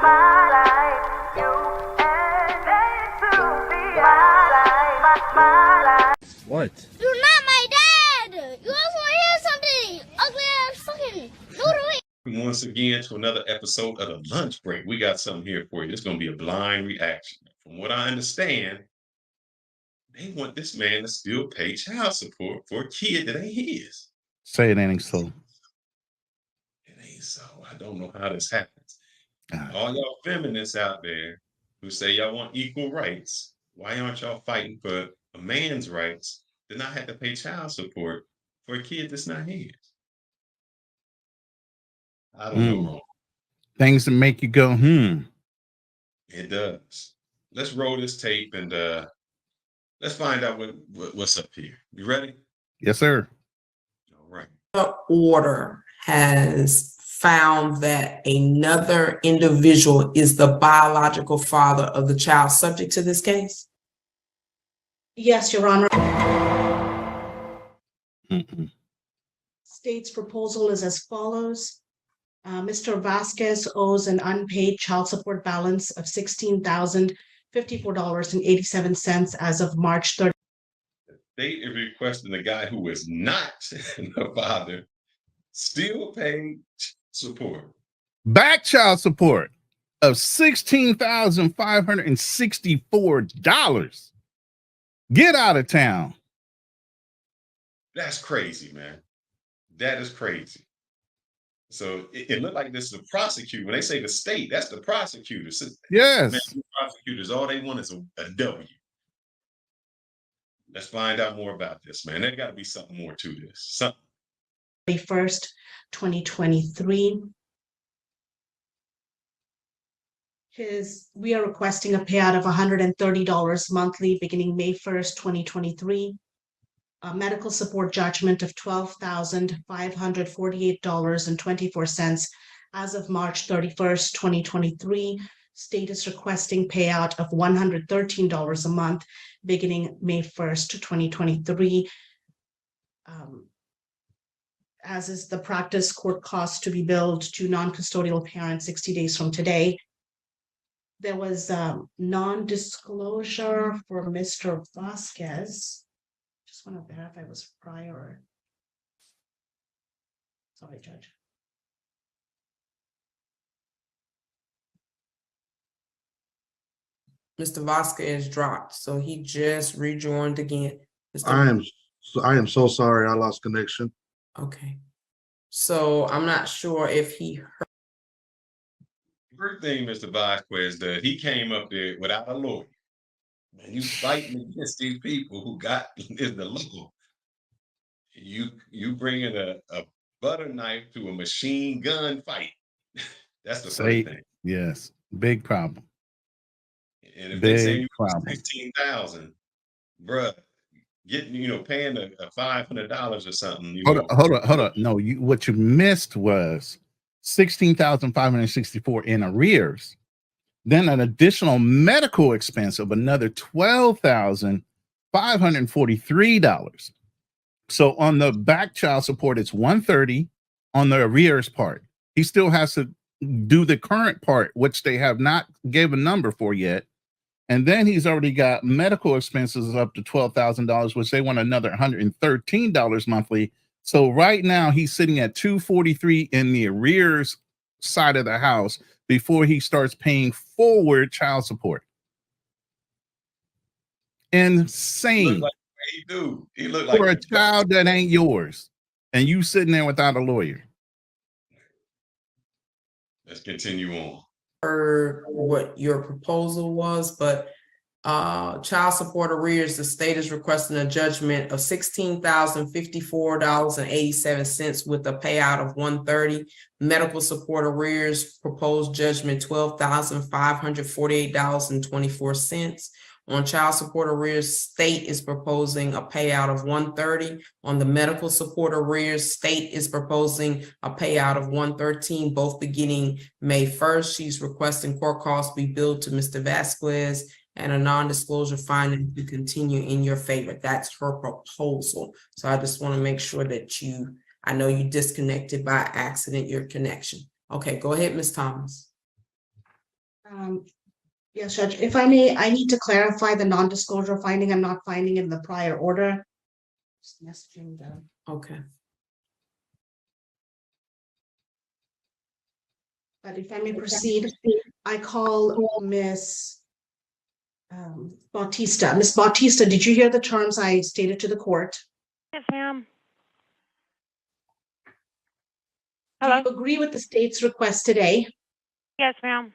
my life. You and they to be my life. What? You're not my dad! You also hear something! Ugly ass fucking noodle. Once again to another episode of the lunch break. We got something here for you. It's going to be a blind reaction. From what I understand, they want this man to still pay child support for a kid that ain't his. Say it ain't so. It ain't so. I don't know how this happens. All y'all feminists out there who say y'all want equal rights, why aren't y'all fighting for a man's rights to not have to pay child support for a kid that's not his? I don't know, wrong. Things that make you go, It does. Let's roll this tape and let's find out what's up here. You ready? Yes, sir. All right. The order has found that another individual is the biological father of the child subject to this case? Yes, Your Honor. State's proposal is as follows. Mr. Vasquez owes an unpaid child support balance of $16,054.87 as of March 30th. The state is requesting the guy who is not the father still pay support. Back child support of $16,564. Get out of town. That's crazy, man. That is crazy. So it looked like this is the prosecutor. When they say the state, that's the prosecutor. So, yes. Man, the prosecutors, all they want is a W. Let's find out more about this, man. There got to be something more to this. Something. 1st, 2023. We are requesting a payout of $130 monthly beginning May 1st, 2023. A medical support judgment of $12,548.24 as of March 31st, 2023. State is requesting payout of $113 a month beginning May 1st, 2023. As is the practice, court costs to be billed to non-custodial parents 60 days from today. There was non-disclosure for Mr. Vasquez. Just want to verify it was prior. Sorry, Judge. Mr. Vasquez dropped, so he just rejoined again. I am so sorry. I lost connection. Okay. So I'm not sure if he heard. First thing Mr. Vasquez does, he came up there without a lawyer. Man, you fighting against these people who got in the law. You bringing a butter knife to a machine gun fight. That's the first thing. Yes, big problem. And if they say you 16,000, bruh, getting paying a $500 or something. Hold on. No, what you missed was $16,564 in arrears. Then an additional medical expense of another $12,543. So on the back child support, it's $130 on the arrears part. He still has to do the current part, which they have not gave a number for yet. And then he's already got medical expenses up to $12,000, which they want another $113 monthly. So right now he's sitting at $243 in the arrears side of the house before he starts paying forward child support. Insane. He looked like for a child that ain't yours, and you sitting there without a lawyer. Let's continue on. Heard what your proposal was, but child support arrears, the state is requesting a judgment of $16,054.87 with a payout of $130. Medical support arrears, proposed judgment $12,548.24. On child support arrears, state is proposing a payout of $130. On the medical support arrears, state is proposing a payout of $113, both beginning May 1st. She's requesting court costs be billed to Mr. Vasquez and a non-disclosure finding to continue in your favor. That's her proposal. So I just want to make sure that I know you disconnected by accident your connection. Okay, go ahead, Ms. Thomas. Yes, Judge, if I may, I need to clarify the non-disclosure finding. I'm not finding in the prior order. Just messaging them. Okay. But if I may proceed, I call Miss Bautista. Miss Bautista, did you hear the terms I stated to the court? Yes, ma'am. Do Hello? you agree with the state's request today? Yes, ma'am.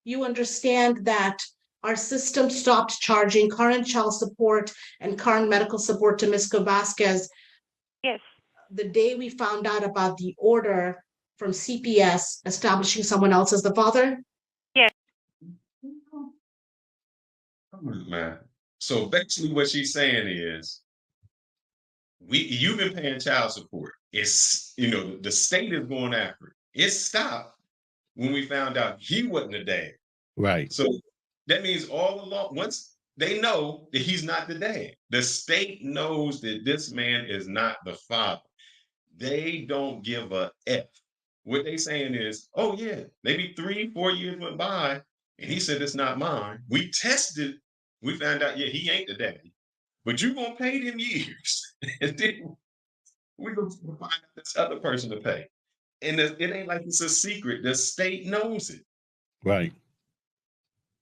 You understand that our system stopped charging current child support and current medical support to Ms. Vasquez Yes. the day we found out about the order from CPS establishing someone else as the father? Yes. Man. So basically what she's saying is you've been paying child support. It's the state is going after it. It stopped when we found out he wasn't the dad. Right. So that means all along, once they know that he's not the dad, the state knows that this man is not the father. They don't give a F. What they saying is, oh yeah, maybe 3-4 years went by and he said it's not mine. We tested, we found out, yeah, he ain't the daddy. But you gonna pay them years. And then we're gonna find out this other person to pay. And it ain't like it's a secret. The state knows it. Right.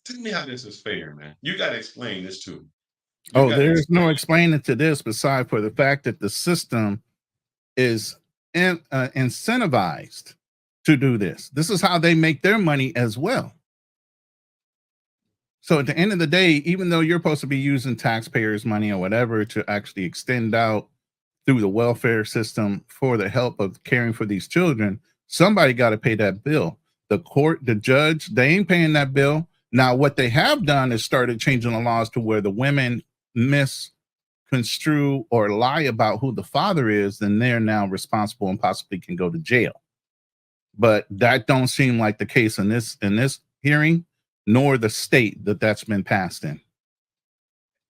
Tell me how this is fair, man. You got to explain this to me. There's no explaining to this beside for the fact that the system is incentivized to do this. This is how they make their money as well. So at the end of the day, even though you're supposed to be using taxpayers' money or whatever to actually extend out through the welfare system for the help of caring for these children, somebody got to pay that bill. The court, the judge, they ain't paying that bill. Now, what they have done is started changing the laws to where the women misconstrue or lie about who the father is, then they're now responsible and possibly can go to jail. But that don't seem like the case in this hearing, nor the state that's been passed in.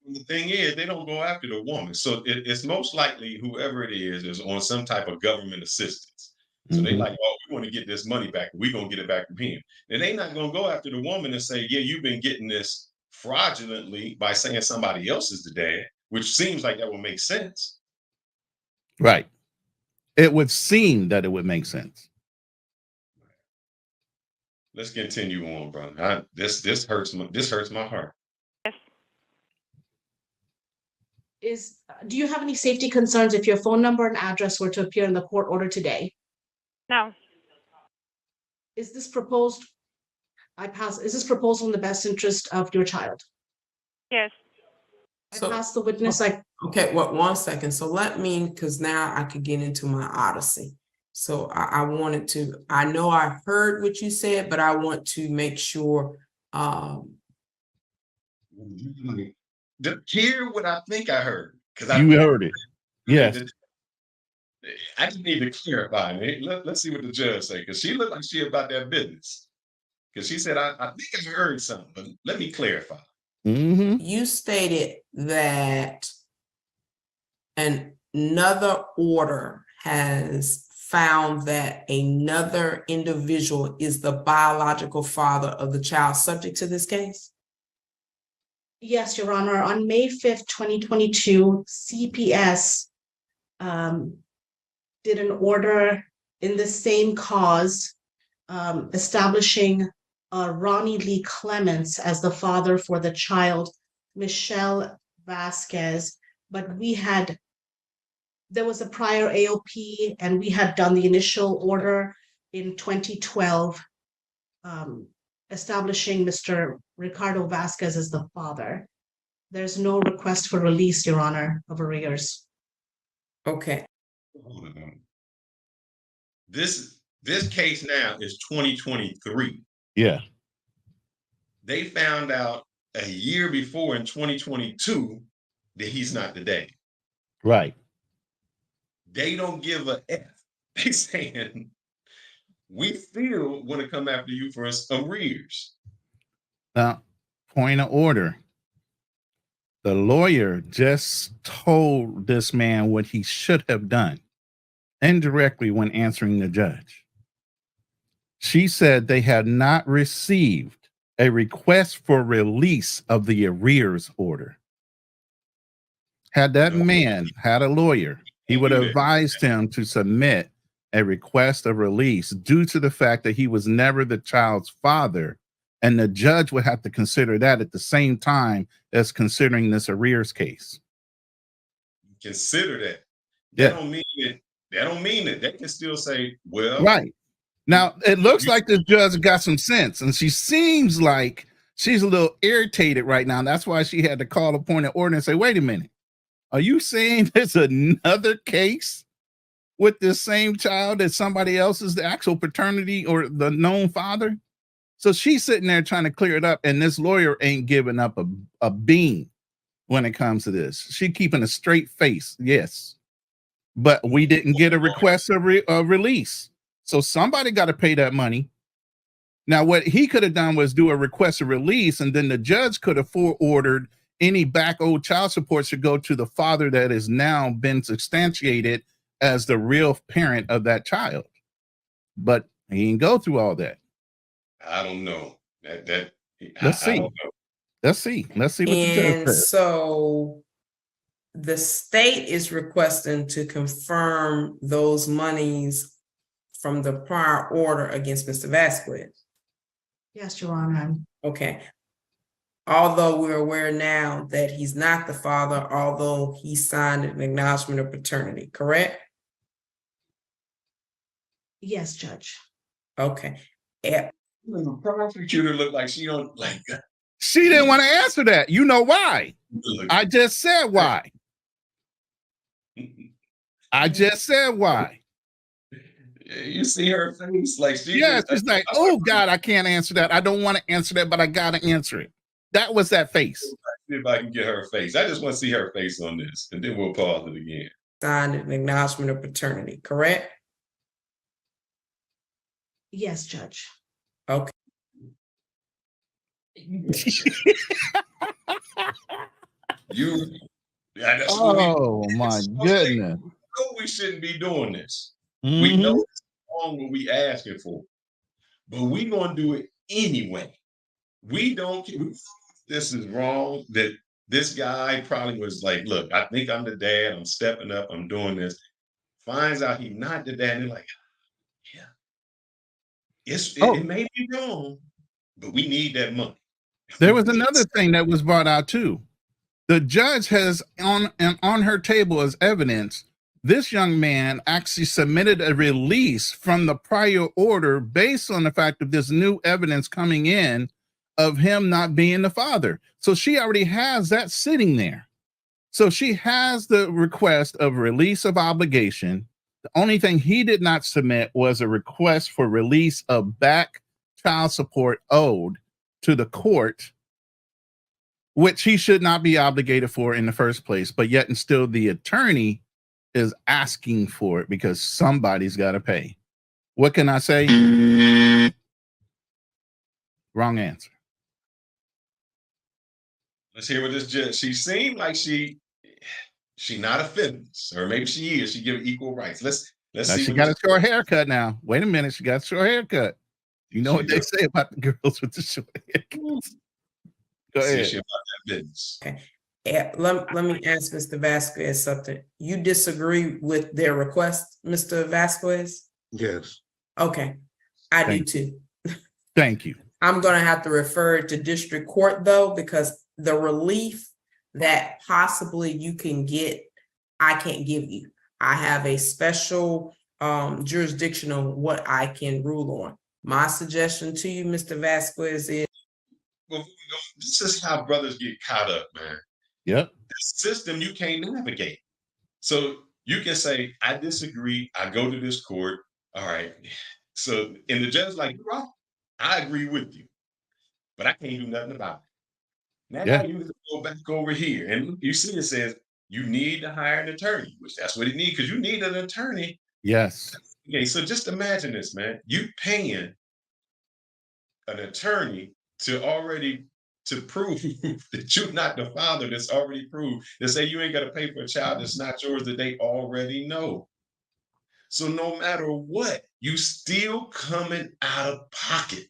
The thing is, they don't go after the woman. So it's most likely whoever it is on some type of government assistance. So they like, oh, we want to get this money back. We're going to get it back from him. And they not going to go after the woman and say, yeah, you've been getting this fraudulently by saying somebody else is the dad, which seems like that would make sense. Right. It would seem that it would make sense. Let's continue on, brother. This hurts my heart. Do you have any safety concerns if your phone number and address were to appear in the court order today? No. Is this proposed? Is this proposal in the best interest of your child? Yes. I pass the witness. Okay, well, 1 second. So because now I could get into my odyssey. So I wanted to, I know I heard what you said, but I want to make sure. Hear what I think I heard. You heard it. Yes. I just need to clarify. Let's see what the judge say, because she looked like she about that business. Because she said, I think I heard something, but let me clarify. You stated that another order has found that another individual is the biological father of the child subject to this case? Yes, Your Honor. On May 5th, 2022, CPS did an order in the same cause, establishing Ronnie Lee Clements as the father for the child, Michelle Vasquez. But there was a prior AOP, and we had done the initial order in 2012, establishing Mr. Ricardo Vasquez as the father. There's no request for release, Your Honor, of arrears. Okay. This case now is 2023. Yeah. They found out a year before in 2022 that he's not the dad. Right. They don't give a F. They saying, we still want to come after you for arrears. Now, point of order. The lawyer just told this man what he should have done indirectly when answering the judge. she said they had not received a request for release of the arrears order. Had that No, man had a lawyer, he can't would do have that. advised him to submit a request of release due to the fact that he was never the child's father. And the judge would have to consider that at the same time as considering this arrears case. Consider that. Yeah. That don't mean it. That don't mean it. They can still say, well, Right. Now, it looks like this judge got some sense, and she seems like she's a little irritated right now. That's why she had to call a point of order and say, wait a minute, are you saying there's another case with this same child that somebody else is the actual paternity or the known father? So she's sitting there trying to clear it up, and this lawyer ain't giving up a bean when it comes to this. She keeping a straight face, yes. But we didn't get a request of release. So somebody got to pay that money. Now, what he could have done was do a request of release, and then the judge could have ordered any back owed child support should go to the father that has now been substantiated as the real parent of that child. But he didn't go through all that. I don't know. Let's see. I don't know. Let's see what the judge And says. so the state is requesting to confirm those monies from the prior order against Mr. Vasquez. Yes, Your Honor. Okay. Although we're aware now that he's not the father, although he signed an acknowledgement of paternity, correct? Yes, Judge. Okay. The prosecutor looked like she don't like. She didn't want to answer that. You know why? I just said why. I just said why. You see her face, like she. Yes, it's like, oh God, I can't answer that. I don't want to answer that, but I gotta answer it. That was that face. See if I can get her face. I just want to see her face on this, and then we'll pause it again. Signed an acknowledgement of paternity, correct? Yes, Judge. Okay. Oh my goodness. We know we shouldn't be doing this. Mm-hmm. We know it's wrong what we asking for, but we gonna do it anyway. We don't. This is wrong. That this guy probably was like, look, I think I'm the dad. I'm stepping up. I'm doing this. Finds out he's not the dad. And they're like, yeah, it may be wrong, but we need that money. There was another thing that was brought out too. The judge has on her table as evidence, this young man actually submitted a release from the prior order based on the fact of this new evidence coming in of him not being the father. So she already has that sitting there. So she has the request of release of obligation. The only thing he did not submit was a request for release of back child support owed to the court, which he should not be obligated for in the first place, but yet and still the attorney is asking for it because somebody's got to pay. What can I say? Wrong answer. Let's hear what this judge. She seemed like she not a feminist, or maybe she is. She give equal rights. Let's Now see. she got a short haircut now. Wait a minute, she got a short haircut. You know what they say about the girls with the short haircuts. Go ahead. About that business. Okay. Let me ask Mr. Vasquez something. You disagree with their request, Mr. Vasquez? Yes. Okay, I do too. Thank you. I'm going to have to refer it to district court though, because the relief that possibly you can get, I can't give you. I have a special jurisdiction on what I can rule on. My suggestion to you, Mr. Vasquez, is Well, this is how brothers get caught up, man. Yep. The system you can't navigate. So you can say, I disagree. I go to this court. All right. So, and the judge like, right, I agree with you, but I can't do nothing about it. Now you can go back over here. And you see it says you need to hire an attorney, which that's what you need, because you need an attorney. Yes. Okay, so just imagine this, man. You paying an attorney to prove that you're not the father, that's already proved. They say you ain't got to pay for a child that's not yours that they already know. So no matter what, you still coming out of pocket.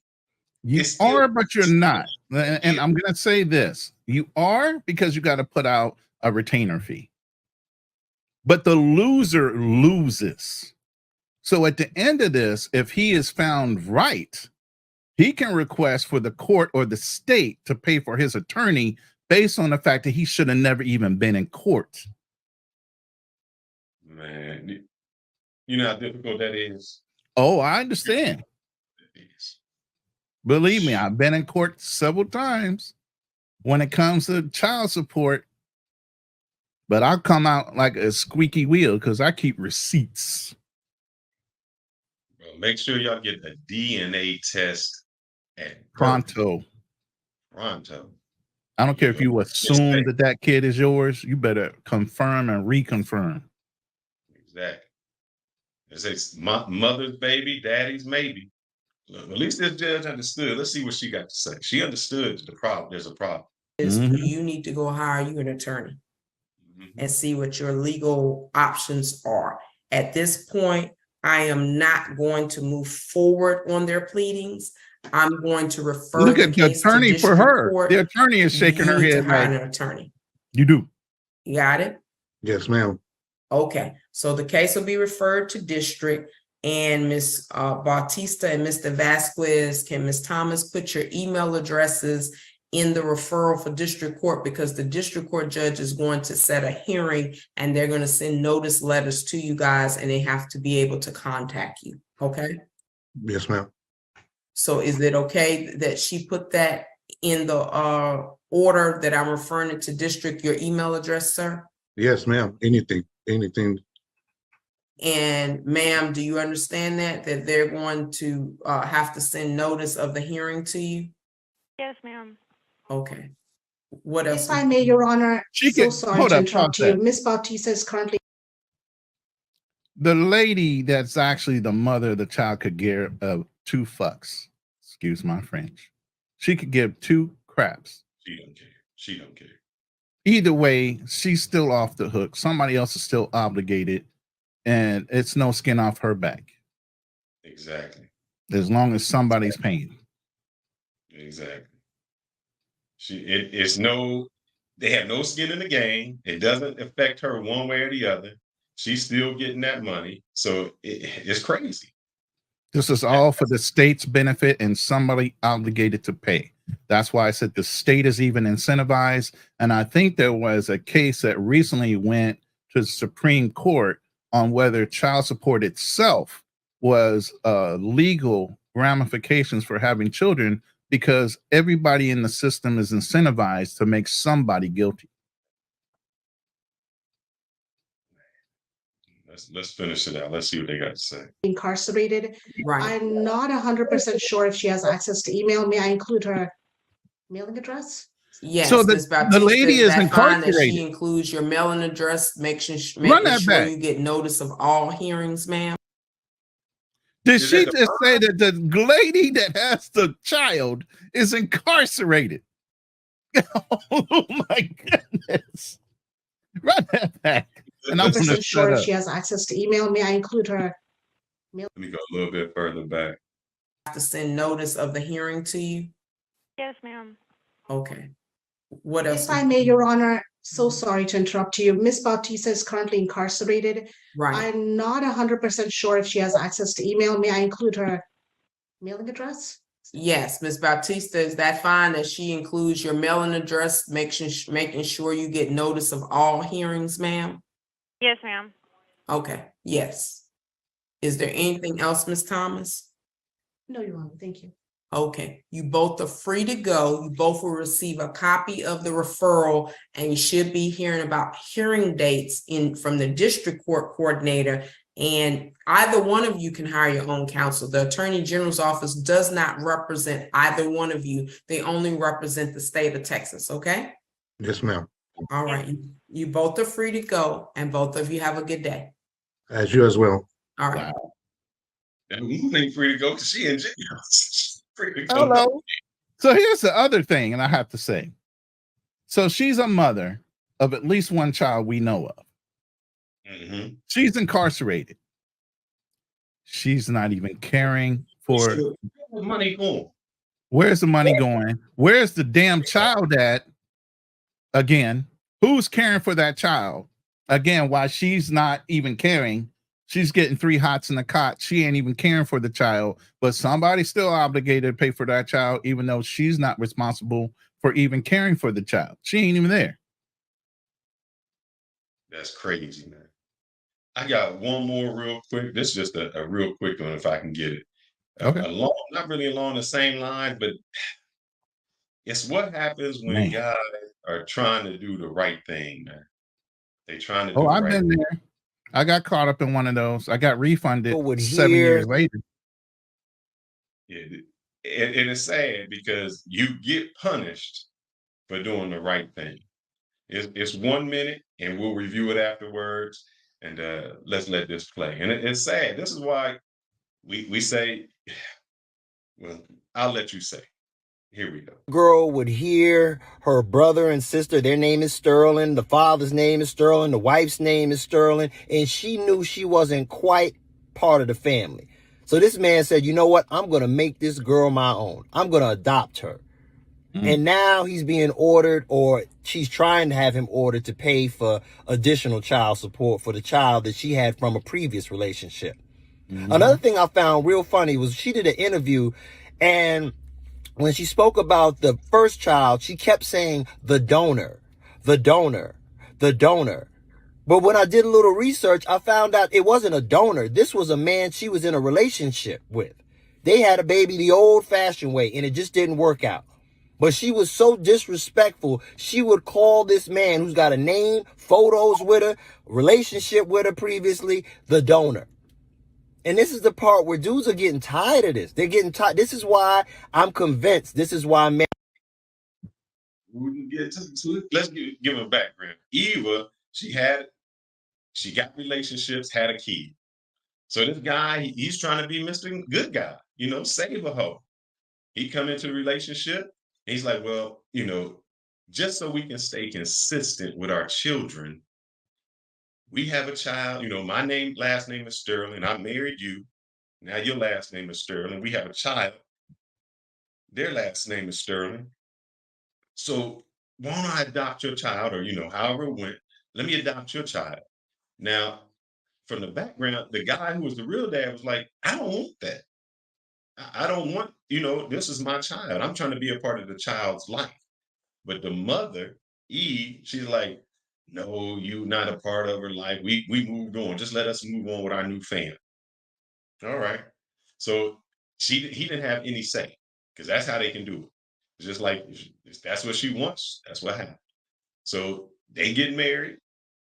You It's still are, but you're not. And Yeah. I'm going to say this. You are because you got to put out a retainer fee. But the loser loses. So at the end of this, if he is found right, he can request for the court or the state to pay for his attorney based on the fact that he should have never even been in court. Man, you know how difficult that is? Oh, I understand. It is. Believe me, I've been in court several times when it comes to child support, but I'll come out like a squeaky wheel because I keep receipts. Well, make sure y'all get a DNA test at birth. Pronto. Pronto. I don't care if you assume Yes, that kid is yours. You better confirm and reconfirm. Exactly. It's my mother's baby, daddy's maybe. Look, at least this judge understood. Let's see what she got to say. She understood the problem. There's a problem. You need to go hire you an attorney and see what your legal options are. At this point, I am not going to move forward on their pleadings. I'm going to refer Look the at the case to attorney for district her. court. The attorney is shaking You her need to head hire like, an attorney. you do. You got it? Yes, ma'am. Okay, so the case will be referred to district, and Ms. Bautista and Mr. Vasquez, can Ms. Thomas put your email addresses in the referral for district court, because the district court judge is going to set a hearing and they're going to send notice letters to you guys, and they have to be able to contact you. Okay, Yes, ma'am. so is it okay that she put that in the order that I'm referring it to district, your email address, sir? Yes, ma'am. Anything. And ma'am, do you understand that they're going to have to send notice of the hearing to you? Yes, ma'am. Okay. What else? If I may, Your Honor, She so can- sorry hold to up, interrupt pause you. that. Ms. Bautista is currently The lady that's actually the mother of the child could give two fucks. Excuse my French. She could give two craps. She don't care. She don't care. Either way, she's still off the hook. Somebody else is still obligated, and it's no skin off her back. Exactly. As long as somebody's paying. Exactly. It's no, they have no skin in the game. It doesn't affect her one way or the other. She's still getting that money. So it's crazy. This is all for the state's benefit and somebody obligated to pay. That's why I said the state is even incentivized. And I think there was a case that recently went to the Supreme Court on whether child support itself was legal ramifications for having children, because everybody in the system is incentivized to make somebody guilty. Let's finish it out. Let's see what they got to say. incarcerated. Right. I'm not 100% sure if she has access to email. May I include her mailing address? Yes. So the Ms. Bautista, lady is that fine that incarcerated. she includes your mailing address, making Run that sure back. you get notice of all hearings, ma'am? Did Is she it the just say that the lady that has the child is incarcerated? Oh my goodness. Run that back. And I'm going to 100% sure shut if up. she has access to email. May I include her? Let me go a little bit further back. Have to send notice of the hearing to you? Yes, ma'am. Okay. What else? If I may, Your Honor, so sorry to interrupt you. Ms. Bautista is currently incarcerated. Right. I'm not 100% sure if she has access to email. May I include her mailing address? Yes, Ms. Bautista, is that fine that she includes your mailing address, making sure you get notice of all hearings, ma'am? Yes, ma'am. Okay, yes. Is there anything else, Ms. Thomas? No, Your Honor, thank you. Okay, you both are free to go. You both will receive a copy of the referral, and you should be hearing about hearing dates from the district court coordinator. And either one of you can hire your own counsel. The Attorney General's office does not represent either one of you. They only represent the state of Texas, okay? Yes, ma'am. All right, you both are free to go, and both of you have a good day. As you as well. All right. That woman ain't free to go because she in jail. Free to go. Hello. So here's the other thing, and I have to say. So she's a mother of at least one child we know of. Mm-hmm. She's incarcerated. She's not even caring for. So, where the money going? Where's the money going? Where's the damn child at? Again, who's caring for that child? Again, why she's not even caring. She's getting 3 hots in the cot. She ain't even caring for the child, but somebody's still obligated to pay for that child, even though she's not responsible for even caring for the child. She ain't even there. That's crazy, man. I got one more real quick. This is just a real quick one if I can get it. Okay. Not really along the same line, but it's what happens when Man. guys are trying to do the right thing, man. They trying to do Oh, the I've right been thing. there. I got caught up in one of those. I got refunded Would 7 hear- years later. Yeah, and it's sad because you get punished for doing the right thing. It's 1 minute, and we'll review it afterwards. And let's let this play. And it's sad. This is why we say, well, I'll let you say. Here we go. Girl would hear her brother and sister, their name is Sterling, the father's name is Sterling, the wife's name is Sterling, and she knew she wasn't quite part of the family. So this man said, you know what? I'm going to make this girl my own. I'm going to adopt her. And now he's being ordered, or she's trying to have him ordered to pay for additional child support for the child that she had from a previous relationship. Another thing I found real funny was she did an interview, and when she spoke about the first child, she kept saying the donor, the donor, the donor. But when I did a little research, I found out it wasn't a donor. This was a man she was in a relationship with. They had a baby the old-fashioned way, and it just didn't work out. But she was so disrespectful, she would call this man who's got a name, photos with her, relationship with her previously, the donor. And this is the part where dudes are getting tired of this. They're getting tired. This is why I'm convinced. This is why We can get to let's give a background. Eva, she got relationships, had a kid. So this guy, he's trying to be Mr. Good Guy, save a hoe. He come into the relationship, and he's like, well, just so we can stay consistent with our children, we have a child, my last name is Sterling. I married you. Now your last name is Sterling. We have a child. Their last name is Sterling. So why don't I adopt your child, or however it went? Let me adopt your child. Now, from the background, the guy who was the real dad was like, I don't want that. I don't want, this is my child. I'm trying to be a part of the child's life. But the mother, Eve, she's like, no, you not a part of her life. We moved on. Just let us move on with our new family. All right. So he didn't have any say, because that's how they can do it. It's just like, if that's what she wants, that's what happens. So they get married,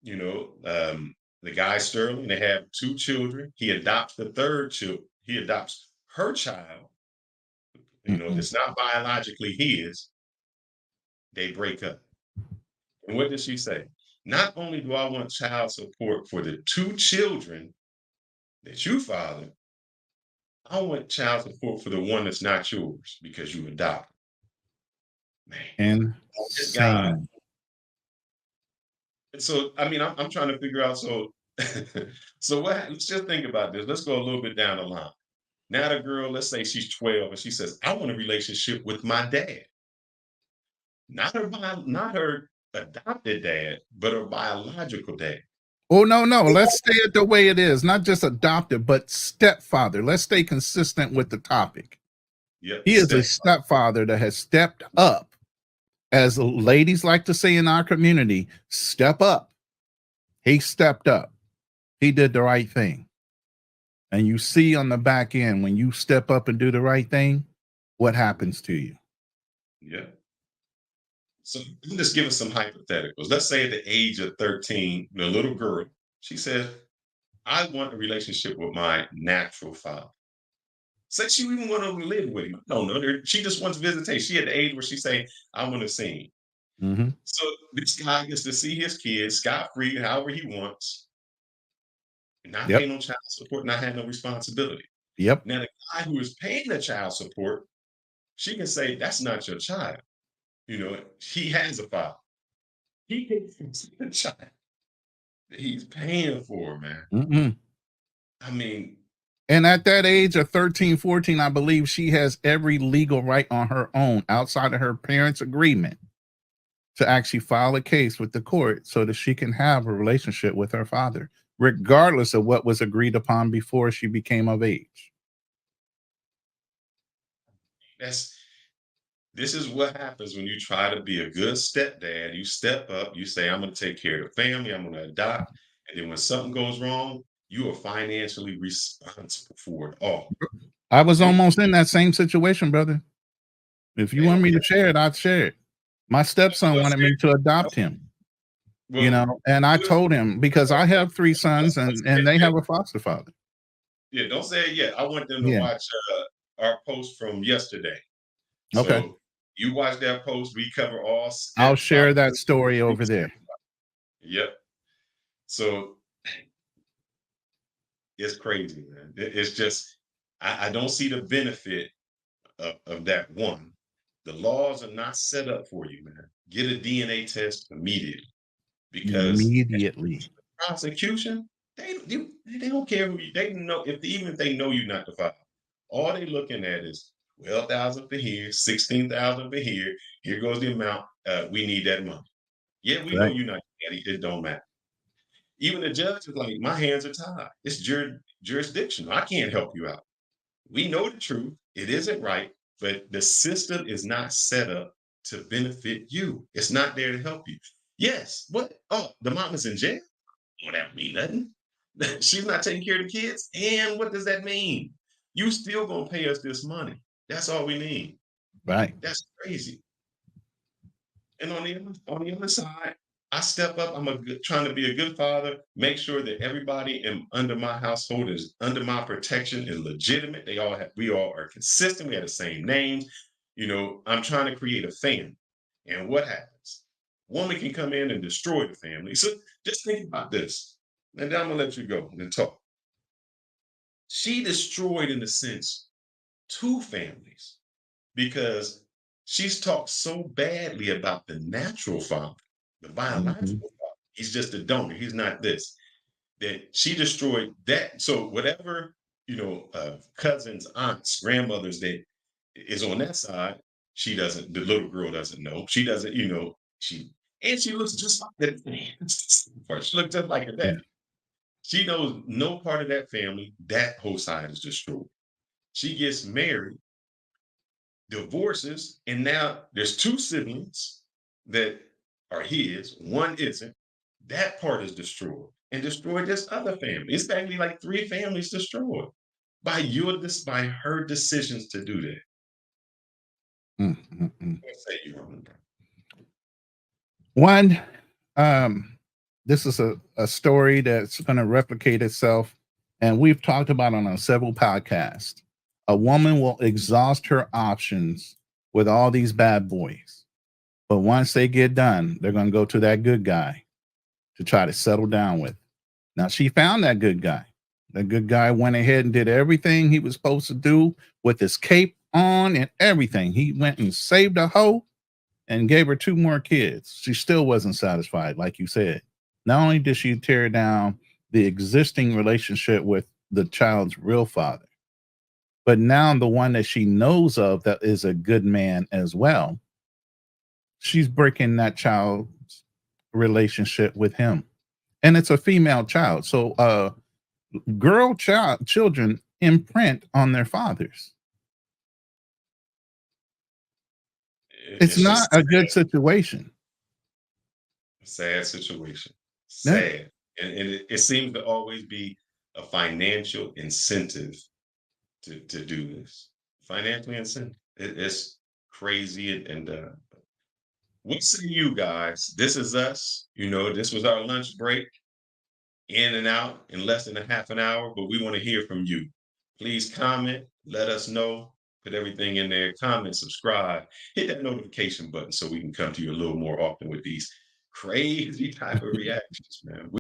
the guy Sterling, they have 2 children. He adopts the third child. He adopts her child, that's not biologically his. They break up. And what did she say? Not only do I want child support for the 2 children that you fathered, I want child support for the one that's not yours because you adopted. Man, And this guy. So, I mean, I'm trying to figure out. So, let's just think about this. Let's go a little bit down the line. Now, the girl, let's say she's 12, and she says, I want a relationship with my dad. Not her adopted dad, but her biological dad. Oh, no. Let's stay it the way it is. Not just adopted, but stepfather. Let's stay consistent with the topic. Yep, He is a stepfather that has stepped up. As ladies like to say in our community, step up. He stepped up. He did the right thing. And you see on the back end, when you step up and do the right thing, what happens to you? Yeah. So I'm just giving some hypotheticals. Let's say at the age of 13, the little girl, she says, I want a relationship with my natural father. Say she even want to live with him. No, she just wants visitation. She at the age where she say, I want to see him. So this guy gets to see his kids scot-free, however he wants, not pay no child support, not have no responsibility. Yep. Now the guy who is paying the child support, she can say, that's not your child. He has a father. He can see the child that he's paying for, man. I mean, And at that age of 13, 14, I believe she has every legal right on her own outside of her parents' agreement to actually file a case with the court so that she can have a relationship with her father, regardless of what was agreed upon before she became of age. This is what happens when you try to be a good stepdad. You step up, you say, I'm going to take care of the family, I'm going to adopt. And then when something goes wrong, you are financially responsible for it all. I was almost in that same situation, brother. If you want me to Okay. share it, I'd share it. My stepson wanted me to adopt him, you know, and I told him because I have 3 sons and they have a foster father. Yeah, don't say it yet. I want them to Yeah. watch our post from yesterday. Okay. So you watch that post. We cover all I'll steps. share that story over there. Yep. So it's crazy, man. It's just I don't see the benefit of that one. The laws are not set up for you, man. Get a DNA test immediately because Immediately. prosecution, they don't care who you, they know even if they know you're not the father. All they looking at is 12,000 for here, 16,000 for here. Here goes the amount. We need that money. Yeah, we know Right. you're not daddy. It don't matter. Even the judge is like, my hands are tied. It's jurisdictional. I can't help you out. We know the truth. It isn't right, but the system is not set up to benefit you. It's not there to help you. Yes. What? Oh, the mom is in jail? Well, that mean nothing. She's not taking care of the kids. And what does that mean? You still gonna pay us this money. That's all we need. Right. That's crazy. And on the other side, I step up. Trying to be a good father. Make sure that everybody under my household is under my protection is legitimate. We all are consistent. We have the same names. You know, I'm trying to create a family. And what happens? Woman can come in and destroy the family. So just think about this. And then I'm gonna let you go and talk. She destroyed, in a sense, 2 families because she's talked so badly about the natural father, the Mhm. biological father. He's just a donor. He's not this. That she destroyed that. So whatever, cousins, aunts, grandmothers that is on that side, she doesn't, the little girl doesn't know. She doesn't, she looks just like that. She looks just like her Yeah. dad. She knows no part of that family. That whole side is destroyed. She gets married, divorces, and now there's 2 siblings that are his, one isn't. That part is destroyed and destroyed this other family. It's actually like 3 families destroyed by her decisions to do that. Mm, mm, mm. What say you on that? One, this is a story that's going to replicate itself, and we've talked about it on several podcasts. A woman will exhaust her options with all these bad boys, but once they get done, they're going to go to that good guy to try to settle down with. Now, she found that good guy. The good guy went ahead and did everything he was supposed to do with his cape on and everything. He went and saved a hoe and gave her 2 more kids. She still wasn't satisfied, like you said. Not only did she tear down the existing relationship with the child's real father, but now the one that she knows of that is a good man as well, she's breaking that child's relationship with him. And it's a female child. So children imprint on their fathers. It's It's not just a good situation. a sad situation. Yeah. Sad. And it seems to always be a financial incentive to do this. Financial incentive. It's crazy. And what say you guys? This is us. This was our lunch break. In and out in less than a half an hour, but we want to hear from you. Please comment, let us know, put everything in there, comment, subscribe, hit that notification button so we can come to you a little more often with these crazy type of reactions, man.